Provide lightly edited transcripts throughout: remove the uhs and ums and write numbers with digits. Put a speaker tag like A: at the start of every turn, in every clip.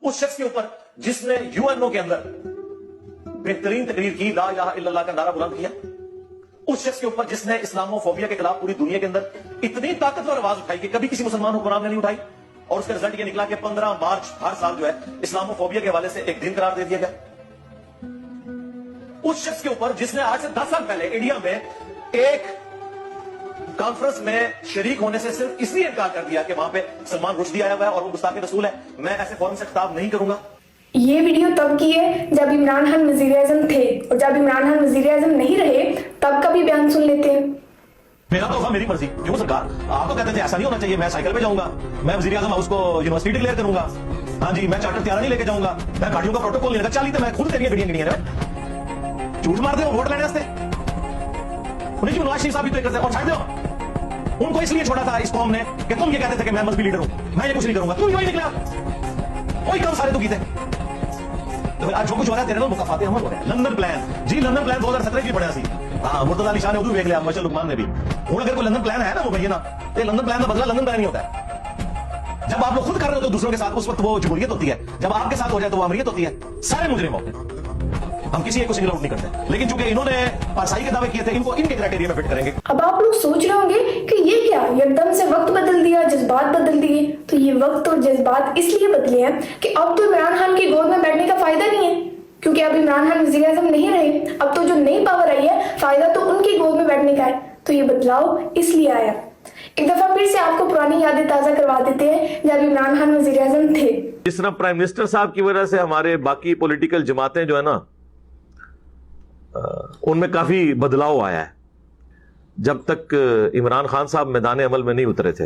A: उस शख्स के ऊपर जिसने यूएनओ के अंदर बेहतरीन तकरीर की, ला इलाहा इल्लल्लाह का नारा बुलंद किया, उस शख्स के ऊपर जिसने इस्लामोफोबिया के खिलाफ पूरी दुनिया के अंदर इतनी ताकतवर आवाज उठाई कि कभी किसी मुसलमान हुक्मरान ने नहीं उठाई, और उसका रिजल्ट ये निकला कि 15 मार्च हर साल जो है इस्लामोफोबिया के हवाले से एक दिन करार दे दिया गया। उस शख्स के ऊपर जिसने आज से 10 साल पहले इंडिया में एक कॉन्फ्रेंस में शरीक होने से सिर्फ इसलिए इनकार कर दिया कि वहां पे सलमान रुश्दी आया हुआ है और वो गुस्ताखे रसूल है, मैं ऐसे फौरन से खिताब नहीं करूंगा।
B: ये वीडियो तब की है जब इमरान खान वजीर-ए-आज़म थे, और जब इमरान खान वजीर-ए-आज़म नहीं रहे तब का भी बयान सुन लेते हैं।
A: मेरा तो मेरी मर्जी, क्यों सरकार? आप तो कहते थे ऐसा नहीं होना चाहिए, मैं साइकिल पे जाऊंगा, मैं वजीर-ए-आज़म हाउस को यूनिवर्सिटी डिक्लेयर करूंगा, हाँ जी मैं चार्टर त्यारा नहीं लेके जाऊंगा, मैं गाड़ियों का प्रोटोकॉल नहीं लगा, चलिए मैं खुद तेरी गड्डियां गिनियां ने झूठ मार दे वोट लेने वास्ते उन्हें क्यों नवाज शरीफ साहब भी तो करते और छाड़ दो उनको, इसलिए छोड़ा था इस कौम ने कि तुम ये कहते थे कि मैं मजहबी लीडर हूं, मैं ये कुछ नहीं करूंगा, तुम वही निकला, वही काम सारे तो कीते। तो फिर आज जो कुछ हो रहा है तेरे लोग मुकाफाते अमल हो रहे हैं। लंदन प्लान जी, लंदन प्लान 2017 की बढ़िया सी, हाँ मुर्तजा अली शाह ने उधर देख लिया, मशल लुकमान ने भी। हूं अगर कोई लंदन प्लान है ना वो भैया ना, ये लंदन प्लान का बदला लंदन प्लान नहीं होता है। जब आप लोग खुद कर रहे हो तो दूसरों के साथ, उस वक्त वो जमहूरियत होती है, जब आपके साथ हो जाए तो वो अमरियत होती है। सारे मुजरिम होते हैं, हम किसी एक को सिंगल आउट नहीं करते, लेकिन चूंकि इन्होंने पारसाई के दावे किए थे, इनको इनके क्राइटेरिया में फिट करेंगे।
B: अब आप लोग सोच रहे होंगे कि ये क्या, एकदम से वक्त बदल दिया, जज्बात बदल दिए। तो ये वक्त और जज्बात इसलिए बदले हैं कि अब तो इमरान खान की गोद में बैठने का फायदा नहीं है, क्योंकि अब इमरान खान वज़ीर-ए-आज़म नहीं रहे। अब तो जो नई पावर आई है, फायदा तो उनकी गोद में बैठने का है। तो ये बदलाव इसलिए आया। एक दफा फिर से आपको पुरानी यादें ताजा करवा देते हैं जब इमरान खान वज़ीर-ए-आज़म थे।
C: जिस तरह प्राइम मिनिस्टर साहब की वजह से हमारे बाकी पॉलिटिकल जमातें जो है ना, उनमें काफी बदलाव आया है, जब तक इमरान खान साहब मैदान अमल में नहीं उतरे थे।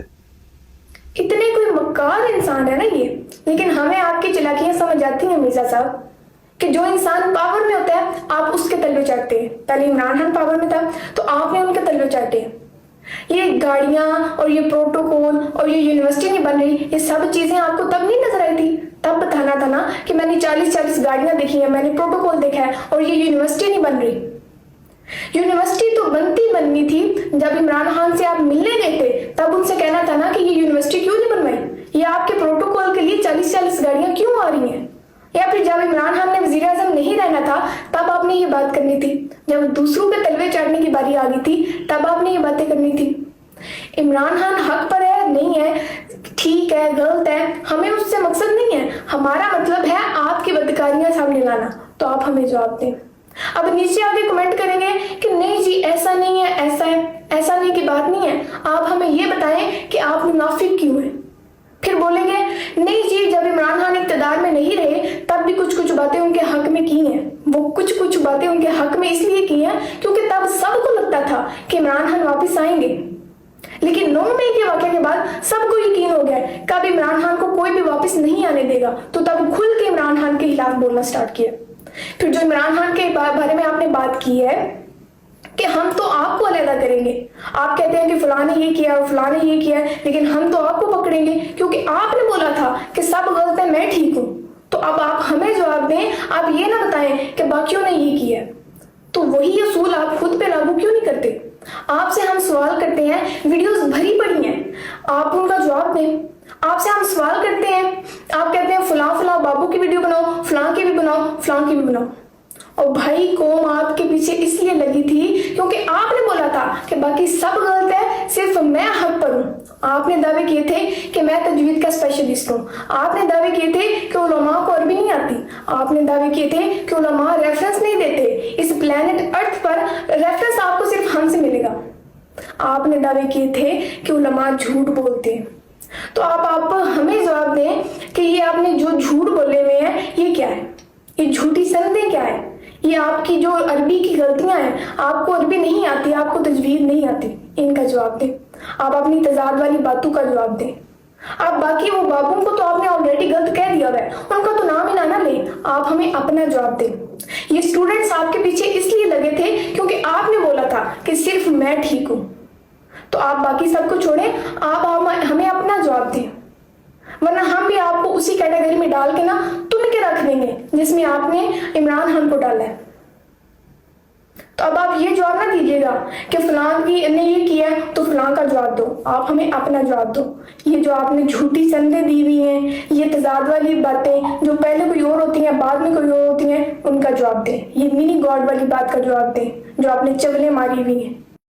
B: इतने कोई मक्कार इंसान है ना ये, लेकिन हमें आपकी चालाकियां समझ आती हैं मिर्जा साहब, कि जो इंसान पावर में होता है आप उसके तलवे चाटते हैं। पहले इमरान खान पावर में था तो आपने उनके तलवे चाटे। ये गाड़ियां और ये प्रोटोकॉल और ये यूनिवर्सिटी नहीं बन रही, ये सब चीजें आपको तब नहीं नजर आई थी? तब बताना था ना कि मैंने 40-40 गाड़ियां देखी है, मैंने प्रोटोकॉल देखा है, और ये यूनिवर्सिटी नहीं बन रही। यूनिवर्सिटी तो बननी थी जब इमरान खान से आप मिलने गए थे, तब उनसे कहना था ना कि ये यूनिवर्सिटी क्यों नहीं बनवाई, ये आपके प्रोटोकॉल के लिए 40-40 गाड़ियां क्यों आ रही हैं? या फिर जब इमरान खान ने वज़ीर-ए-आज़म नहीं रहना था तब आपने ये बात करनी थी। जब दूसरों पे तलवे चाटने की बारी आ गई थी तब आपने ये बातें करनी थी। इमरान खान हक पर है, नहीं है, ठीक है, गलत है, हमें उससे मकसद नहीं है। हमारा मतलब है आपकी बदकारियां सामने लाना। तो आप हमें जवाब दें। अब नीचे आके कमेंट करेंगे कि नहीं जी ऐसा नहीं है, ऐसा है, ऐसा नहीं की बात नहीं है, आप हमें ये बताएं कि आप मुनाफिक क्यों हैं। फिर बोलेंगे नहीं जी जब इमरान खान इक़्तिदार में नहीं रहे तब भी कुछ बातें उनके हक में की हैं। वो कुछ बातें उनके हक में इसलिए की हैं क्योंकि तब सबको लगता था कि इमरान खान वापस आएंगे, लेकिन 9 मई के वाक़े के बाद सबको यकीन हो गया कि अब इमरान खान को कोई भी वापस नहीं आने देगा। तो तब खुल के इमरान खान के खिलाफ बोलना स्टार्ट किया। फिर जो इमरान खान के बारे में आपने बात की है कि हम तो आपको अलग करेंगे, आप कहते हैं कि फलां ने ये किया और फलां ने ये किया, लेकिन हम तो आपको पकड़ेंगे क्योंकि आपने बोला था कि सब गलत है, मैं ठीक हूं। तो अब आप हमें जवाब दें, आप ये ना बताएं कि बाकियों ने ये किया। तो वही असूल आप खुद पे लागू क्यों नहीं करते? आपसे हम सवाल करते हैं, वीडियोस भरी पड़ी हैं, आप उनका जवाब दें। आपसे हम सवाल करते हैं, आप कहते हैं फलां बाबू की वीडियो बनाओ, फलां की भी बनाओ, फलां की भी बनाओ। और भाई कौम आपके पीछे इसलिए लगी थी क्योंकि आपने बोला था कि बाकी सब गलत है, सिर्फ मैं हक पर हूं। आपने दावे किए थे कि मैं तजवीद का स्पेशलिस्ट हूं। आपने दावे किए थे कि उलमा को अरबी नहीं आती। आपने दावे किए थे कि उलमा रेफरेंस नहीं देते, इस प्लेनेट अर्थ पर रेफरेंस आपको सिर्फ हमसे मिलेगा। आपने दावे किए थे कि उलमा झूठ बोलते हैं। तो आप हमें जवाब दें कि ये आपने जो झूठ बोले हुए हैं ये क्या है, ये झूठी सनदें क्या है, ये आपकी जो अरबी की गलतियां हैं, आपको अरबी नहीं आती, आपको तजवीद नहीं आती, इनका जवाब दें। आप अपनी तजाद वाली बातों का जवाब दें। आप बाकी वो बाबुओं को तो आपने ऑलरेडी गलत कह दिया है, उनका तो नाम ही ना ले, आप हमें अपना जवाब दें। ये स्टूडेंट्स आपके पीछे इसलिए लगे थे क्योंकि आपने बोला था कि सिर्फ मैं ठीक हूं। तो आप बाकी सबको छोड़ें, आप हमें अपना जवाब दें, वरना हम भी आपको उसी कैटेगरी में डाल के ना तुम के रख देंगे जिसमें आपने इमरान खान को डाला है। तो अब आप ये जवाब ना दीजिएगा कि फलां की ने ये किया है तो फलां का जवाब दो, आप हमें अपना जवाब दो। ये जो आपने झूठी संदेह दी हुई हैं, ये तजाद वाली बातें जो पहले कोई और होती हैं बाद में कोई और होती हैं, उनका जवाब दें। ये मिनी गॉड वाली बात का जवाब दें जो आपने चगलें मारी हुई हैं।